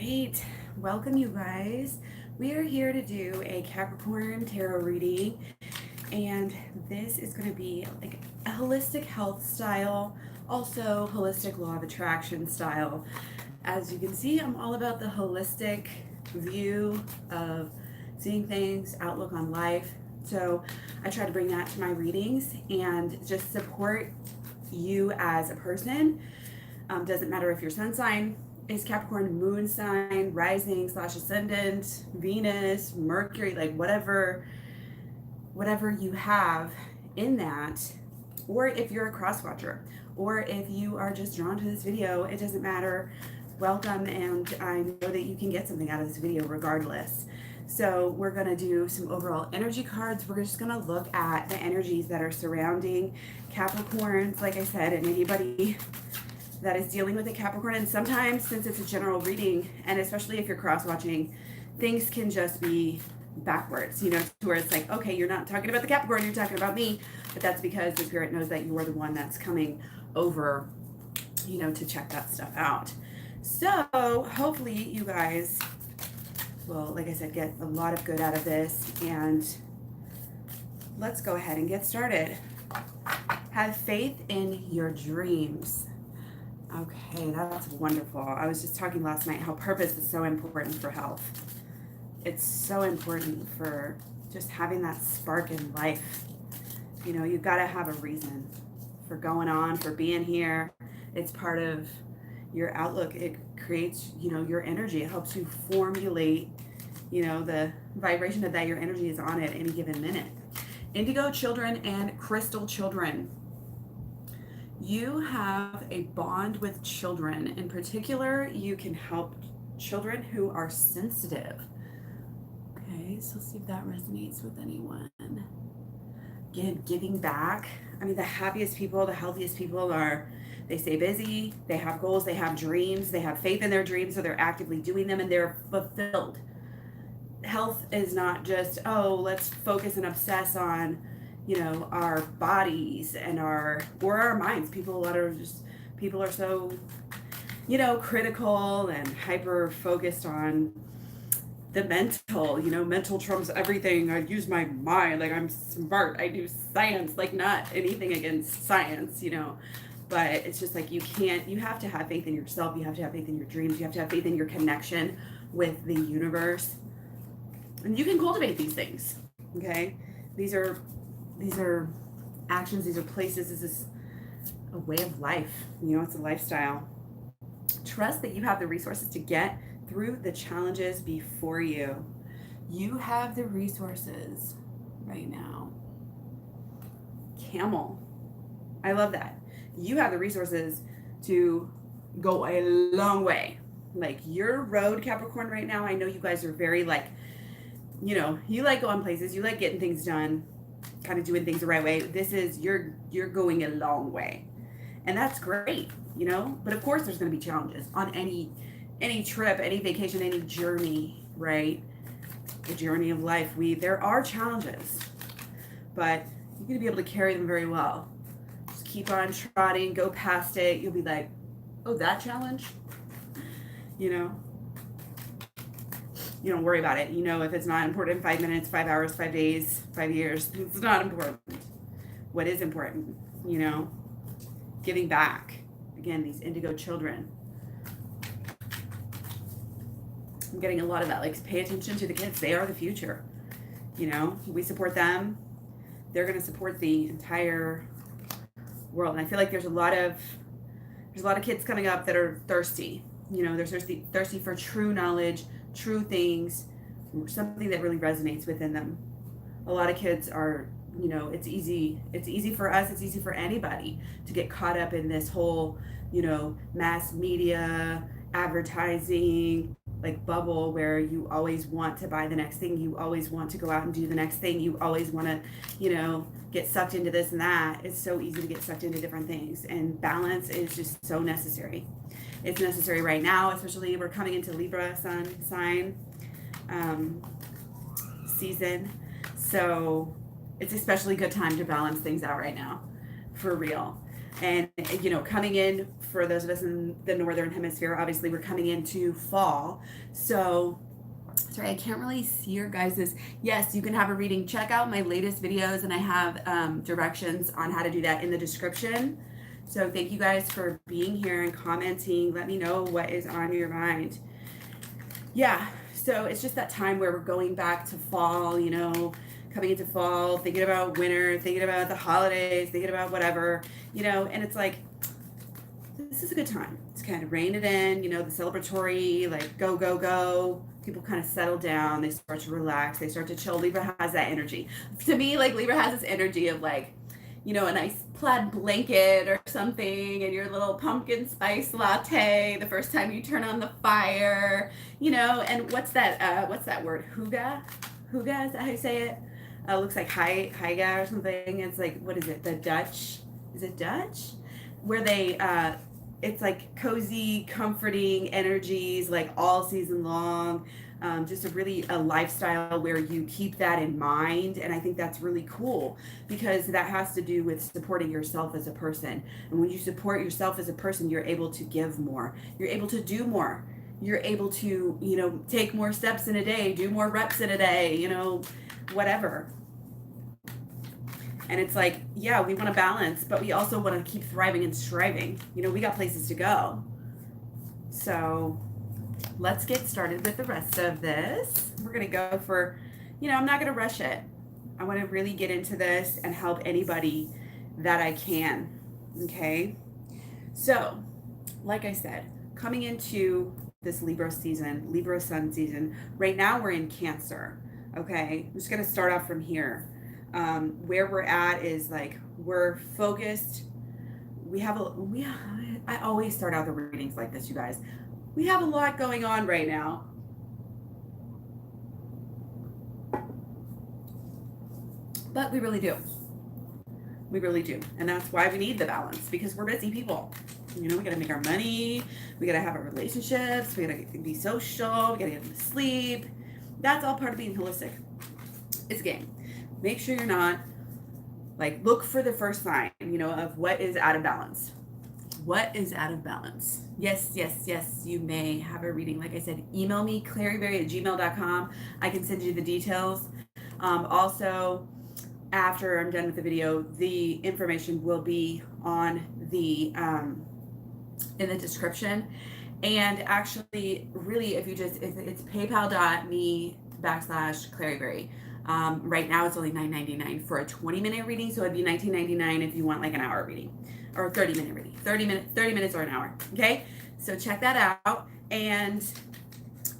right, welcome you guys. We are here to do a Capricorn tarot reading, and this is going to be like a holistic health style, also holistic law of attraction style. As you can see, I'm all about the holistic view of seeing things, outlook on life. So I try to bring that to my readings and just support you as a person. Doesn't matter if your sun sign is Capricorn, moon sign, rising / ascendant, Venus, Mercury, like whatever you have in that, or if you're a cross watcher, or if you are just drawn to this video, it doesn't matter. Welcome, and I know that you can get something out of this video regardless. So we're going to do some overall energy cards. We're just going to look at the energies that are surrounding Capricorns, like I said, and anybody that is dealing with a Capricorn. And sometimes, since it's a general reading, and especially if you're cross-watching, things can just be backwards, to where it's like, okay, you're not talking about the Capricorn, you're talking about me. But that's because the Spirit knows that you are the one that's coming over, to check that stuff out. So hopefully you guys will, like I said, get a lot of good out of this. And let's go ahead and get started. Have faith in your dreams. Okay, that's wonderful. I was just talking last night how purpose is so important for health. It's so important for just having that spark in life. You've got to have a reason for going on, for being here. It's part of your outlook. It creates, your energy. It helps you formulate, the vibration that your energy is on at any given minute. Indigo children and crystal children. You have a bond with children. In particular, you can help children who are sensitive. Okay, so let's see if that resonates with anyone. Again, giving back. I mean, the happiest people, the healthiest people they stay busy, they have goals, they have dreams, they have faith in their dreams, so they're actively doing them and they're fulfilled. Health is not just, let's focus and obsess on our bodies and our minds. People are so, critical and hyper focused on the mental, mental trumps everything. I use my mind, like I'm smart, I do science, like not anything against science, but it's just like you have to have faith in yourself, you have to have faith in your dreams, you have to have faith in your connection with the universe. And you can cultivate these things, okay? These are actions, these are places, this is a way of life, it's a lifestyle. Trust that you have the resources to get through the challenges before you. You have the resources right now. Camel. I love that. You have the resources to go a long way. Like your road, Capricorn, right now, I know you guys are very you like going places, you like getting things done, kind of doing things the right way. This is, you're going a long way. And that's great, but of course there's going to be challenges on any trip, any vacation, any journey, right? The journey of life, there are challenges, but you're going to be able to carry them very well. Just keep on trotting, go past it. You'll be like, oh, that challenge, you don't worry about it. If it's not important, 5 minutes, 5 hours, 5 days, 5 years, it's not important. What is important, giving back. Again, these indigo children. I'm getting a lot of that. Like, pay attention to the kids. They are the future. We support them. They're going to support the entire world. And I feel like there's a lot of kids coming up that are thirsty. They're thirsty for true knowledge, true things, something that really resonates within them. A lot of kids are, it's easy for us, it's easy for anybody to get caught up in this whole, mass media, advertising, like bubble where you always want to buy the next thing, you always want to go out and do the next thing, you always want to, get sucked into this and that. It's so easy to get sucked into different things, and balance is just so necessary. It's necessary right now, especially we're coming into Libra sun sign season. So it's especially good time to balance things out right now, for real. And, you know, coming in, for those of us in the Northern Hemisphere, obviously we're coming into fall. So, sorry, I can't really see your guys's. Yes, you can have a reading. Check out my latest videos, and I have directions on how to do that in the description. So thank you guys for being here and commenting. Let me know what is on your mind. Yeah, so it's just that time where we're going back to fall, you know, coming into fall, thinking about winter, thinking about the holidays, thinking about whatever, you know, and it's like, this is a good time. It's kind of rein it in, you know, the celebratory, like go, go, go. People kind of settle down, they start to relax, they start to chill. Libra has that energy. To me, like Libra has this energy of like, you know, a nice plaid blanket or something, and your little pumpkin spice latte the first time you turn on the fire, you know. And what's that word? Huga, is that how you say it? Looks like Heiga or something. It's like, what is it? The Dutch? Is it Dutch? Where they it's like cozy, comforting energies, like all season long. Just a lifestyle where you keep that in mind. And I think that's really cool, because that has to do with supporting yourself as a person. And when you support yourself as a person, you're able to give more, you're able to do more, you're able to, you know, take more steps in a day, do more reps in a day, you know, whatever. And it's like, yeah, we want to balance, but we also want to keep thriving and striving. You know, we got places to go. So let's get started with the rest of this. We're going to go for, you know, I'm not going to rush it. I want to really get into this and help anybody that I can. Okay. So, like I said, coming into this Libra season, Libra sun season, right now we're in Cancer. Okay. I'm just going to start off from here. Where we're at is like, we're focused. I always start out the readings like this, you guys. We have a lot going on right now. But we really do. We really do. And that's why we need the balance, because we're busy people. You know, we got to make our money. We got to have our relationships. We got to be social. We got to get to sleep. That's all part of being holistic. It's a game. Make sure you're not, like, look for the first sign, you know, of what is out of balance. What is out of balance? Yes, you may have a reading. Like I said, email me, KlaireeBerry@gmail.com. I can send you the details. Also, after I'm done with the video, the information will be on the in the description. And actually, really, if it's paypal.me/KlaireeBerry. Right now it's only $9.99 for a 20-minute reading, so it'd be $19.99 if you want like an hour reading, or 30-minute reading, 30 minutes or an hour. Okay, so check that out. And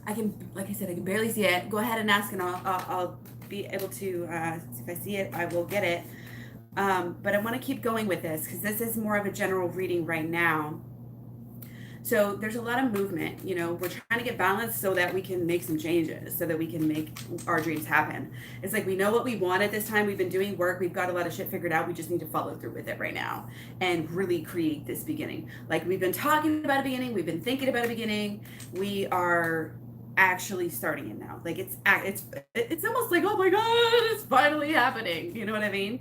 I can, like I said, I can barely see it. Go ahead and ask, and I'll be able to, if I see it, I will get it. But I want to keep going with this, because this is more of a general reading right now. So there's a lot of movement, you know, we're trying to get balanced so that we can make some changes, so that we can make our dreams happen. It's like, we know what we want at this time. We've been doing work. We've got a lot of shit figured out. We just need to follow through with it right now and really create this beginning. Like, we've been talking about a beginning. We've been thinking about a beginning. We are actually starting it now. Like, it's almost like, oh my God, it's finally happening. You know what I mean?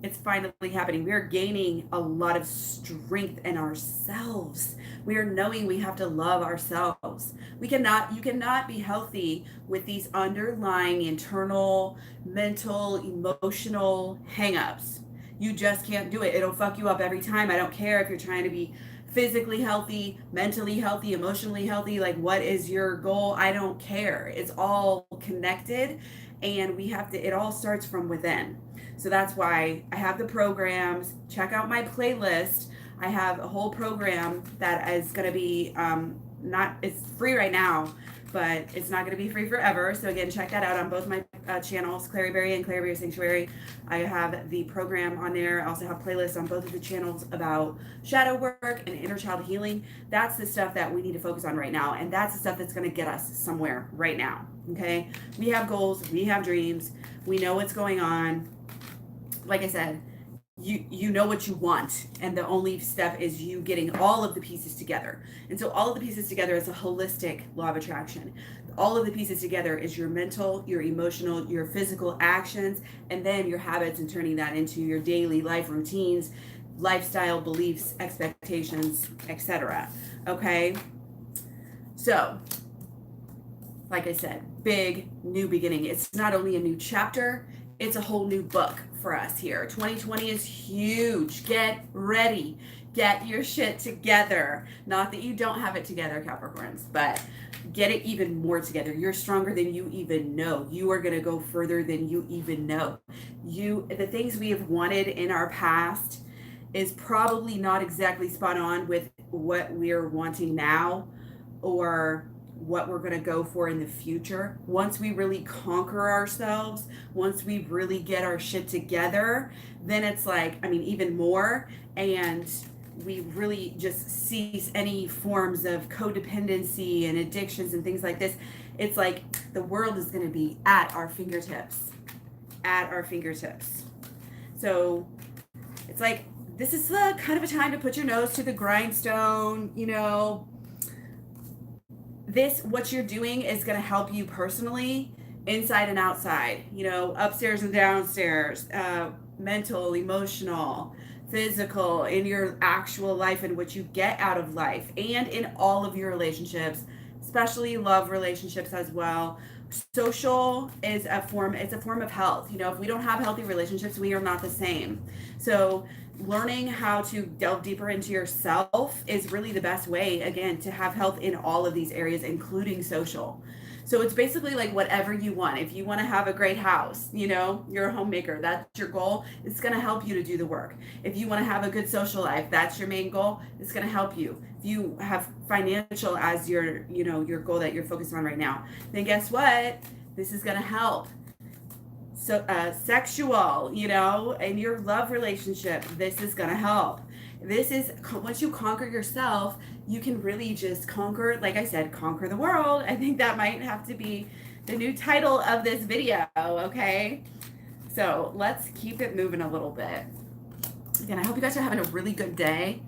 It's finally happening. We are gaining a lot of strength in ourselves. We are knowing we have to love ourselves. You cannot be healthy with these underlying internal, mental, emotional hangups. You just can't do it. It'll fuck you up every time. I don't care if you're trying to be physically healthy, mentally healthy, emotionally healthy. Like, what is your goal? I don't care. It's all connected, and it all starts from within. So that's why I have the programs. Check out my playlist. I have a whole program that is going to be it's free right now, but it's not going to be free forever. So again, check that out on both my channels, KlaireeBerry and KlaireeBerry Sanctuary. I have the program on there. I also have playlists on both of the channels about shadow work and inner child healing. That's the stuff that we need to focus on right now, and that's the stuff that's going to get us somewhere right now. Okay, we have goals, we have dreams, we know what's going on. Like I said, you know what you want, and the only step is you getting all of the pieces together. And so all of the pieces together is a holistic law of attraction. All of the pieces together is your mental, your emotional, your physical actions, and then your habits, and turning that into your daily life routines, lifestyle, beliefs, expectations, etc. Okay? So, like I said, big new beginning. It's not only a new chapter, it's a whole new book for us here. 2020 is huge. Get ready. Get your shit together. Not that you don't have it together, Capricorns, but get it even more together. You're stronger than you even know. You are going to go further than you even know. The things we have wanted in our past is probably not exactly spot on with what we're wanting now or what we're going to go for in the future. Once we really conquer ourselves, once we really get our shit together, then it's like, I mean, even more. And we really just cease any forms of codependency and addictions and things like this. It's like the world is going to be at our fingertips. At our fingertips. So it's like, this is kind of a time to put your nose to the grindstone, you know. What you're doing is going to help you personally, inside and outside, you know, upstairs and downstairs, mental, emotional, physical, in your actual life and what you get out of life, and in all of your relationships, especially love relationships as well. Social is it's a form of health. You know, if we don't have healthy relationships, we are not the same. So learning how to delve deeper into yourself is really the best way, again, to have health in all of these areas, including social. So it's basically like whatever you want. If you want to have a great house, you know, you're a homemaker, that's your goal, it's going to help you to do the work. If you want to have a good social life, that's your main goal, it's going to help you. If you have financial as your, you know, your goal that you're focused on right now, then guess what? This is going to help. So sexual, you know, in your love relationship, this is going to help. This is, once you conquer yourself, you can really just conquer, like I said, conquer the world. I think that might have to be the new title of this video, okay? So let's keep it moving a little bit. Again, I hope you guys are having a really good day.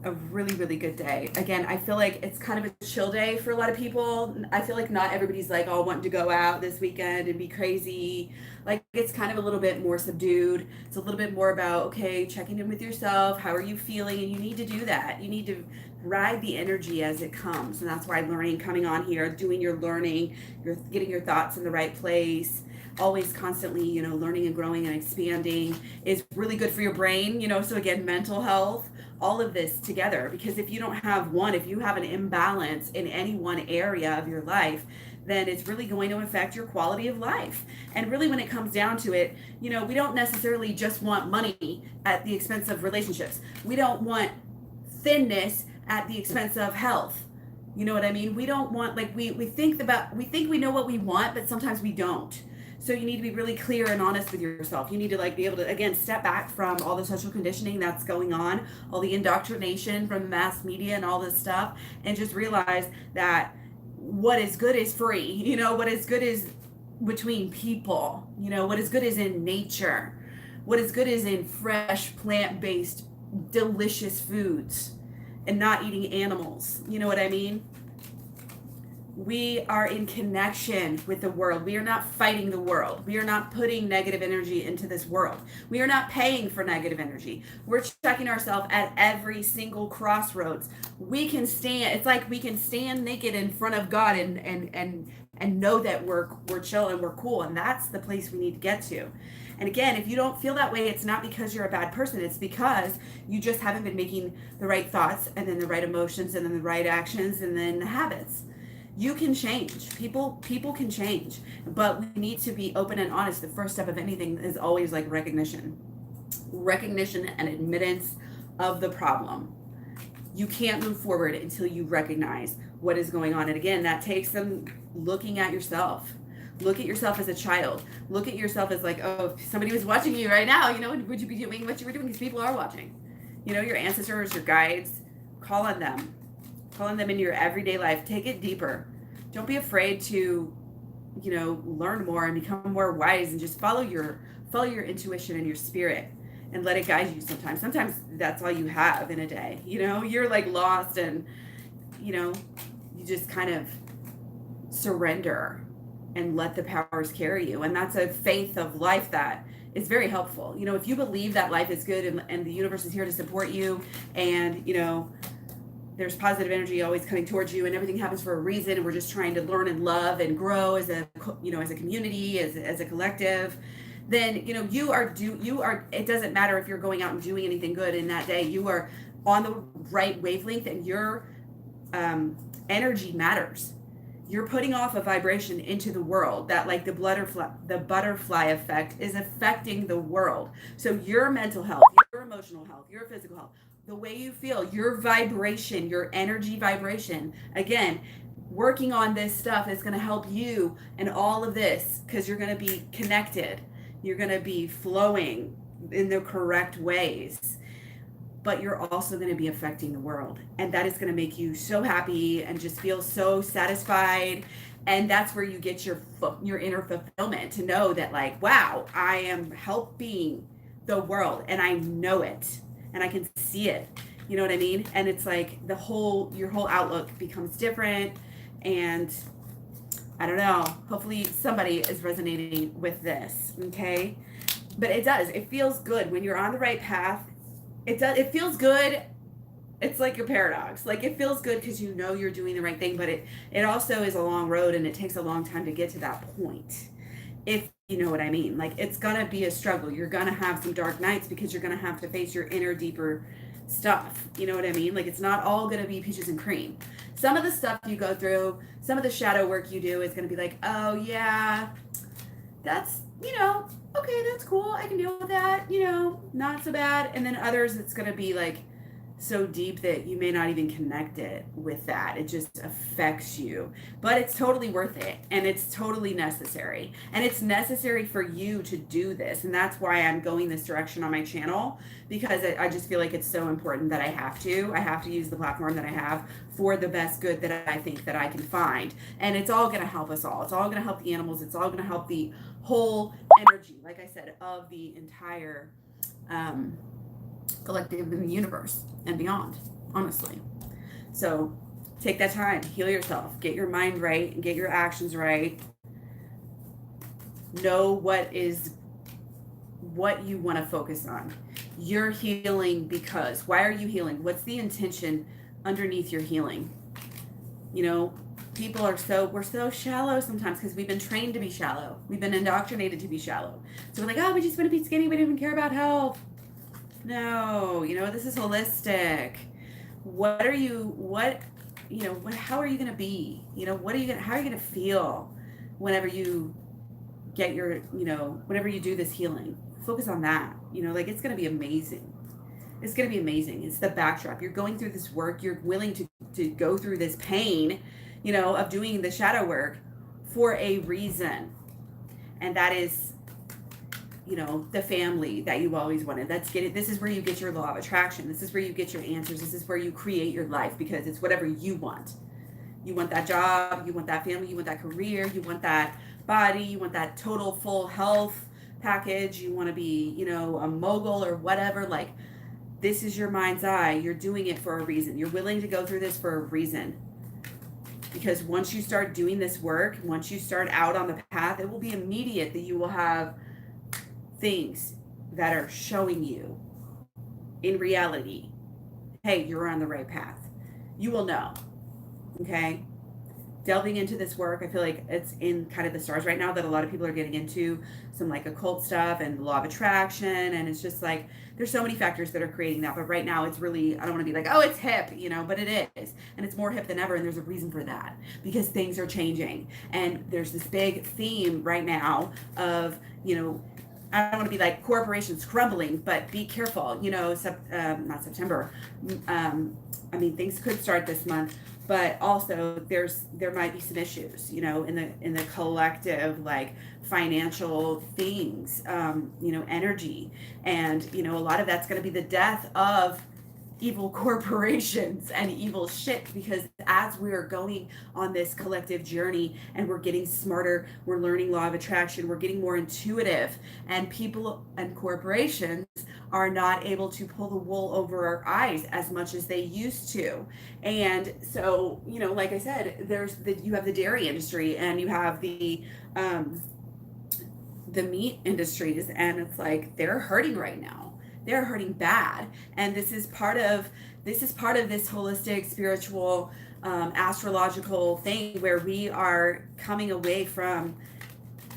A really, really good day. Again, I feel like it's kind of a chill day for a lot of people. I feel like not everybody's like all wanting to go out this weekend and be crazy. Like, it's kind of a little bit more subdued. It's a little bit more about, okay, checking in with yourself. How are you feeling? And you need to do that. You need to ride the energy as it comes. And that's why learning, coming on here, doing your learning, you're getting your thoughts in the right place, always constantly, you know, learning and growing and expanding is really good for your brain, you know. So again, mental health, all of this together, because if you don't have one, if you have an imbalance in any one area of your life, then it's really going to affect your quality of life. And really, when it comes down to it, you know, we don't necessarily just want money at the expense of relationships. We don't want thinness at the expense of health. You know what I mean? We don't want, like, we think we know what we want, but sometimes we don't. So you need to be really clear and honest with yourself. You need to, like, be able to, again, step back from all the social conditioning that's going on, all the indoctrination from the mass media and all this stuff, and just realize that what is good is free. You know, what is good is between people. You know, what is good is in nature. What is good is in fresh, plant-based, delicious foods and not eating animals. You know what I mean? We are in connection with the world. We are not fighting the world. We are not putting negative energy into this world. We are not paying for negative energy. We're checking ourselves at every single crossroads. We can stand, it's like we can stand naked in front of God and know that we're chill and we're cool. And that's the place we need to get to. And again, if you don't feel that way, it's not because you're a bad person. It's because you just haven't been making the right thoughts and then the right emotions and then the right actions and then the habits. You can change. People can change, but we need to be open and honest. The first step of anything is always like recognition and admittance of the problem. You can't move forward until you recognize what is going on. And again, that takes some looking at yourself. Look at yourself as a child. Look at yourself as like, oh, if somebody was watching you right now, you know, would you be doing what you were doing? Because people are watching. You know, your ancestors, your guides, call on them. Call on them in your everyday life. Take it deeper. Don't be afraid to, you know, learn more and become more wise and just follow your intuition and your spirit and let it guide you sometimes. Sometimes that's all you have in a day. You know, you're like lost and, you know, you just kind of surrender and let the powers carry you. And that's a faith of life that is very helpful. You know, if you believe that life is good and the universe is here to support you, and, you know, there's positive energy always coming towards you, and everything happens for a reason, and we're just trying to learn and love and grow as a, you know, as a community, as a collective, then, you know, you are, it doesn't matter if you're going out and doing anything good in that day, you are on the right wavelength, and your energy matters. You're putting off a vibration into the world that, like the butterfly effect, is affecting the world. So your mental health, your emotional health, your physical health, the way you feel, your vibration, your energy vibration, again, working on this stuff is going to help you and all of this, because you're going to be connected. You're going to be flowing in the correct ways, but you're also going to be affecting the world. And that is going to make you so happy and just feel so satisfied. And that's where you get your inner fulfillment, to know that, like, wow, I am helping the world, and I know it, and I can see it. You know what I mean? And it's like your whole outlook becomes different. And I don't know, hopefully somebody is resonating with this. Okay. But it feels good when you're on the right path. It feels good. It's like a paradox. Like, it feels good because you know you're doing the right thing, but it also is a long road, and it takes a long time to get to that point. If you know what I mean. Like, it's gonna be a struggle. You're gonna have some dark nights, because you're gonna have to face your inner, deeper stuff. You know what I mean? Like, it's not all gonna be peaches and cream. Some of the stuff you go through, some of the shadow work you do is gonna be like, oh yeah, that's, you know, okay, that's cool, I can deal with that, you know, not so bad. And then others, it's going to be like so deep that you may not even connect it with that. It just affects you. But it's totally worth it, and it's totally necessary. And it's necessary for you to do this. And that's why I'm going this direction on my channel, because I just feel like it's so important that I have to use the platform that I have for the best good that I think that I can find. And it's all going to help us all. It's all going to help the animals. It's all going to help the whole energy, like I said, of the entire collective in the universe and beyond, honestly. So take that time, heal yourself, get your mind right, and get your actions right. Know what you want to focus on. You're healing because, why are you healing? What's the intention underneath your healing? You know, we're so shallow sometimes, because we've been trained to be shallow. We've been indoctrinated to be shallow. So we're like, oh, we just want to be skinny. We don't even care about health. No, you know, this is holistic. How are you going to be? You know, how are you going to feel whenever you get whenever you do this healing? Focus on that. You know, like, it's going to be amazing. It's going to be amazing. It's the backdrop. You're going through this work. You're willing to go through this pain, you know, of doing the shadow work for a reason. And that is, you know, the family that you always wanted. This is where you get your law of attraction. This is where you get your answers. This is where you create your life, because it's whatever you want. You want that job, you want that family, you want that career, you want that body, you want that total full health package, you want to be, you know, a mogul or whatever. Like, this is your mind's eye. You're doing it for a reason. You're willing to go through this for a reason. Because once you start doing this work, once you start out on the path, it will be immediate that you will have things that are showing you in reality, hey, you're on the right path. You will know. Okay? Delving into this work, I feel like it's in kind of the stars right now that a lot of people are getting into some like occult stuff and the law of attraction. And it's just like, there's so many factors that are creating that. But right now it's really, I don't want to be like, oh, it's hip, you know, but it is. And it's more hip than ever. And there's a reason for that, because things are changing. And there's this big theme right now of, you know, I don't want to be like corporations crumbling, but be careful, you know, not September. I mean, things could start this month, but also there might be some issues, you know, in the collective, like financial things, you know, energy. And, you know, a lot of that's going to be the death of evil corporations and evil shit, because as we're going on this collective journey and we're getting smarter, we're learning law of attraction, we're getting more intuitive, and people and corporations are not able to pull the wool over our eyes as much as they used to. And so, you know, like I said, you have the dairy industry, and you have the the meat industries, and it's like they're hurting right now. They're hurting bad, and this is part of this holistic, spiritual, astrological thing where we are coming away from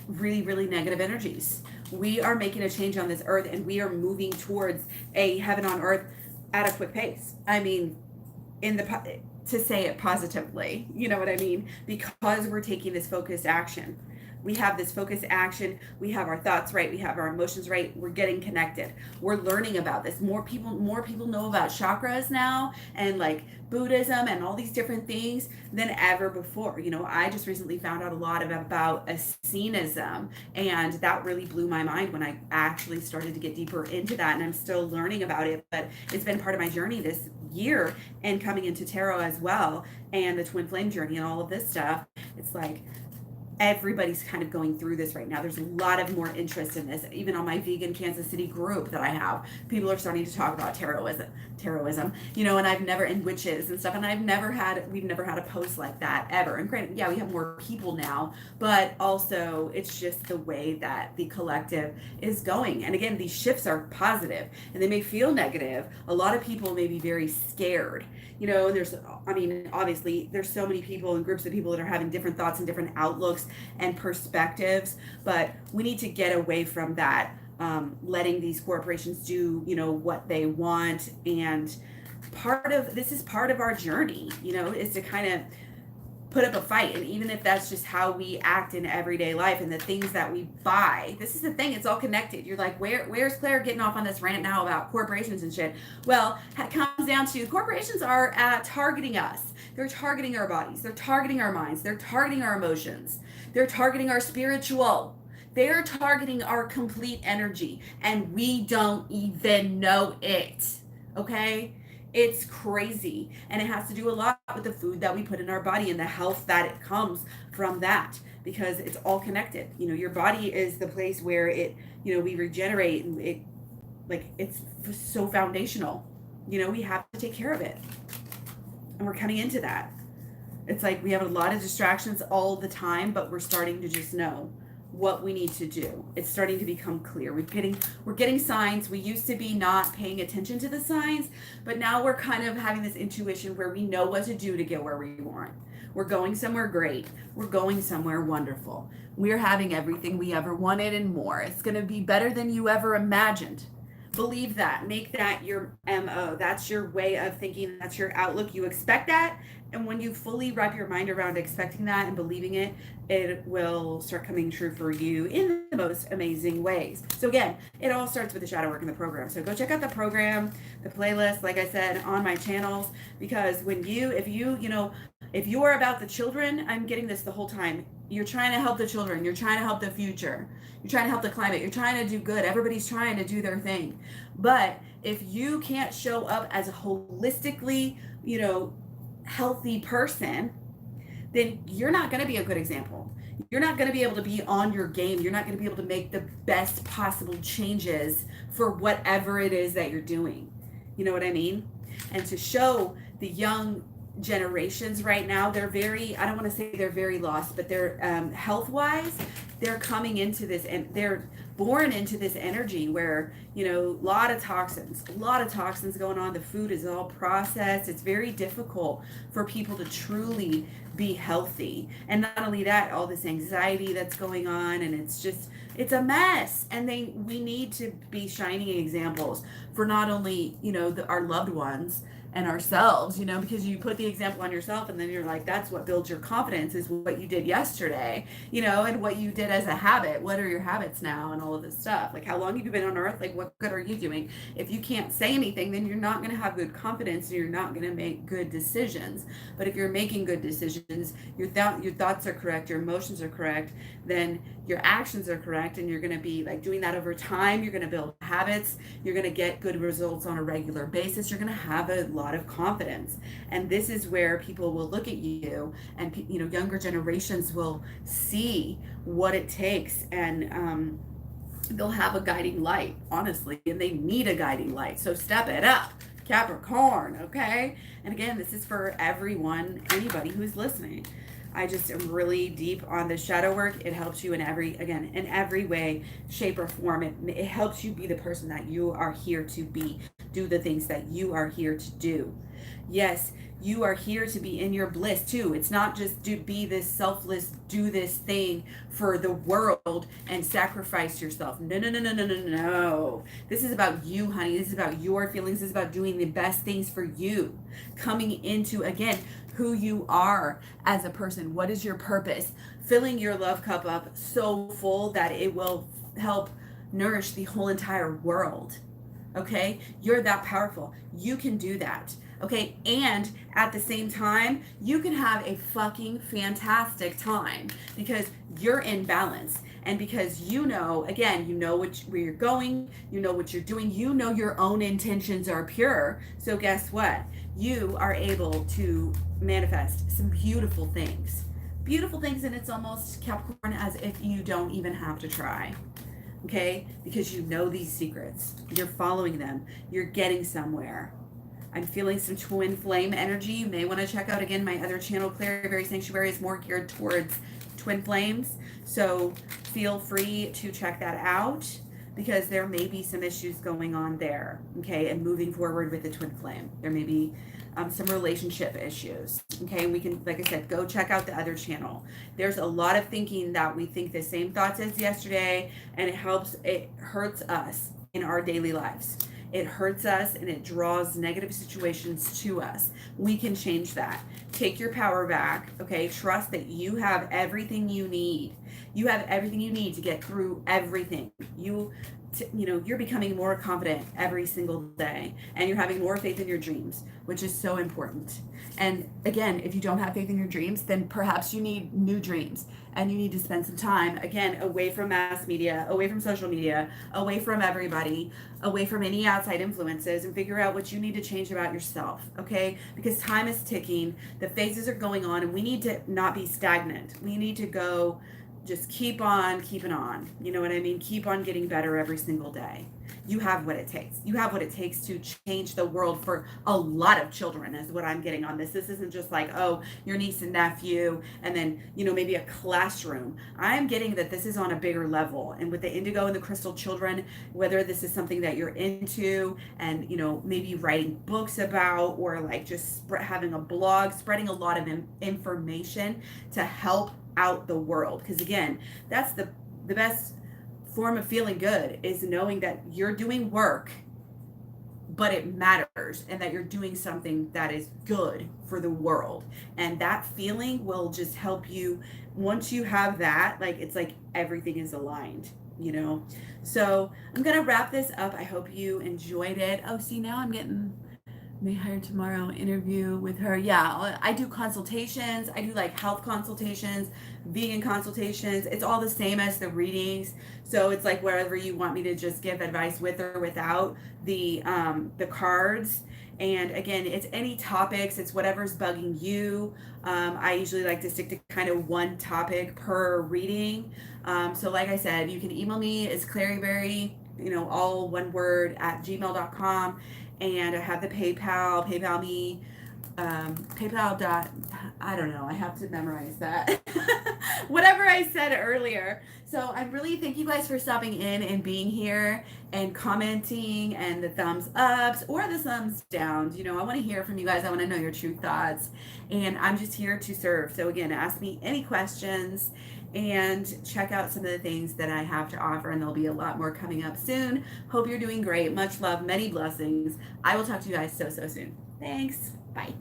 really, really negative energies. We are making a change on this earth, and we are moving towards a heaven on earth at a quick pace. I mean, in the to say it positively, you know what I mean? Because we're taking this focused action. We have this focused action. We have our thoughts right. We have our emotions right. We're getting connected. We're learning about this. More people know about chakras now, and like Buddhism and all these different things than ever before. I just recently found out a lot about Essenism, and that really blew my mind when I actually started to get deeper into that. And I'm still learning about it, but it's been part of my journey this year, and coming into tarot as well, and the twin flame journey and all of this stuff. It's like everybody's kind of going through this right now. There's a lot of more interest in this. Even on my vegan Kansas City group that I have, people are starting to talk about taroism, and I've never, and witches and stuff, and we've never had a post like that ever. And granted, yeah, we have more people now, but also it's just the way that the collective is going. And again, these shifts are positive, and they may feel negative. A lot of people may be very scared. Obviously, there's so many people and groups of people that are having different thoughts and different outlooks and perspectives, but we need to get away from that, letting these corporations do, what they want. And this is part of our journey, is to kind of put up a fight. And even if that's just how we act in everyday life and the things that we buy, this is the thing, it's all connected. You're like, where's Claire getting off on this rant now about corporations and shit? Well, it comes down to corporations are targeting us. They're targeting our bodies. They're targeting our minds. They're targeting our emotions. They're targeting our spiritual. They're targeting our complete energy, and we don't even know it. Okay? It's crazy, and it has to do a lot with the food that we put in our body and the health that it comes from that, because it's all connected. Your body is the place where we regenerate, and it's so foundational. We have to take care of it, and we're coming into that. It's like we have a lot of distractions all the time, but we're starting to just know what we need to do. It's starting to become clear. We're getting signs. We used to be not paying attention to the signs, but now we're kind of having this intuition where we know what to do to get where we want. We're going somewhere great. We're going somewhere wonderful. We're having everything we ever wanted and more. It's going to be better than you ever imagined. Believe that. Make that your MO. That's your way of thinking. That's your outlook. You expect that. And when you fully wrap your mind around expecting that and believing it, it will start coming true for you in the most amazing ways. So again, it all starts with the shadow work in the program. So go check out the program, the playlist, like I said, on my channels, because if you're about the children, I'm getting this the whole time. You're trying to help the children. You're trying to help the future. You're trying to help the climate. You're trying to do good. Everybody's trying to do their thing. But if you can't show up as a holistically, healthy person, then you're not going to be a good example. You're not going to be able to be on your game. You're not going to be able to make the best possible changes for whatever it is that you're doing. You know what I mean? And to show the young generations right now, I don't want to say they're very lost, but they're health-wise, they're coming into this, and they're born into this energy where, a lot of toxins going on. The food is all processed. It's very difficult for people to truly be healthy. And not only that, all this anxiety that's going on, and it's a mess. And we need to be shining examples for not only, our loved ones and ourselves, because you put the example on yourself, and then you're like, that's what builds your confidence, is what you did yesterday, and what you did as a habit. What are your habits now, and all of this stuff? Like, how long have you been on earth? Like, what good are you doing? If you can't say anything, then you're not going to have good confidence, and you're not going to make good decisions. But if you're making good decisions, your thoughts are correct, your emotions are correct, then your actions are correct, and you're going to be like doing that over time. You're going to build habits. You're going to get good results on a regular basis. You're going to have a lot of confidence. And this is where people will look at you, and younger generations will see what it takes, and they'll have a guiding light, honestly, and they need a guiding light. So step it up, Capricorn, okay? And again, this is for everyone, anybody who's listening. I just am really deep on the shadow work. It helps you in every way, shape, or form. It helps you be the person that you are here to be. Do the things that you are here to do. Yes, you are here to be in your bliss too. It's not just to be this selfless, do this thing for the world and sacrifice yourself. No, no, no, no, no, no, no. This is about you, honey. This is about your feelings. This is about doing the best things for you. Coming into, again, who you are as a person. What is your purpose? Filling your love cup up so full that it will help nourish the whole entire world. Okay? You're that powerful. You can do that. Okay? And at the same time, you can have a fucking fantastic time because you're in balance. And because you know, again, you know where you're going, you know what you're doing, you know your own intentions are pure. So guess what? You are able to manifest some beautiful things. Beautiful things, and it's almost Capricorn as if you don't even have to try. Okay? Because you know these secrets. You're following them. You're getting somewhere. I'm feeling some twin flame energy. You may want to check out again my other channel, ClaireeBerry Sanctuary, is more geared towards twin flames. So feel free to check that out because there may be some issues going on there. Okay, and moving forward with the twin flame, there may be some relationship issues. Okay, we can, like I said, go check out the other channel. There's a lot of thinking that we think the same thoughts as yesterday, and it hurts us in our daily lives. It hurts us and it draws negative situations to us. We can change that. Take your power back, okay? Trust that you have everything you need. You have everything you need to get through everything. You're becoming more confident every single day, and you're having more faith in your dreams, which is so important. And again, if you don't have faith in your dreams, then perhaps you need new dreams, and you need to spend some time, again, away from mass media, away from social media, away from everybody, away from any outside influences, and figure out what you need to change about yourself, okay? Because time is ticking, the phases are going on, and we need to not be stagnant. We need to go just keep on keeping on. You know what I mean? Keep on getting better every single day. You have what it takes. You have what it takes to change the world for a lot of children, is what I'm getting on this. This isn't just like, oh, your niece and nephew, and then, maybe a classroom. I'm getting that this is on a bigger level. And with the indigo and the crystal children, whether this is something that you're into and, maybe writing books about, or like just having a blog, spreading a lot of information to help out the world, because again, that's the best form of feeling good, is knowing that you're doing work but it matters, and that you're doing something that is good for the world. And that feeling will just help you. Once you have that, like, it's like everything is aligned, so I'm gonna wrap this up. I hope you enjoyed it. Oh, see, now I'm getting May hire tomorrow interview with her. Yeah, I do consultations. I do like health consultations, vegan consultations. It's all the same as the readings. So it's like wherever you want me to just give advice with or without the cards. And again, it's any topics. It's whatever's bugging you. I usually like to stick to kind of one topic per reading. So like I said, you can email me. It's ClaireeBerry, all one word, at gmail.com. And I have the PayPal me, I don't know, I have to memorize that. Whatever I said earlier. So I really thank you guys for stopping in and being here and commenting, and the thumbs ups or the thumbs downs. I want to hear from you guys. I want to know your true thoughts. And I'm just here to serve. So again, ask me any questions and check out some of the things that I have to offer, and there'll be a lot more coming up soon. Hope you're doing great. Much love, many blessings. I will talk to you guys so soon. Thanks. Bye.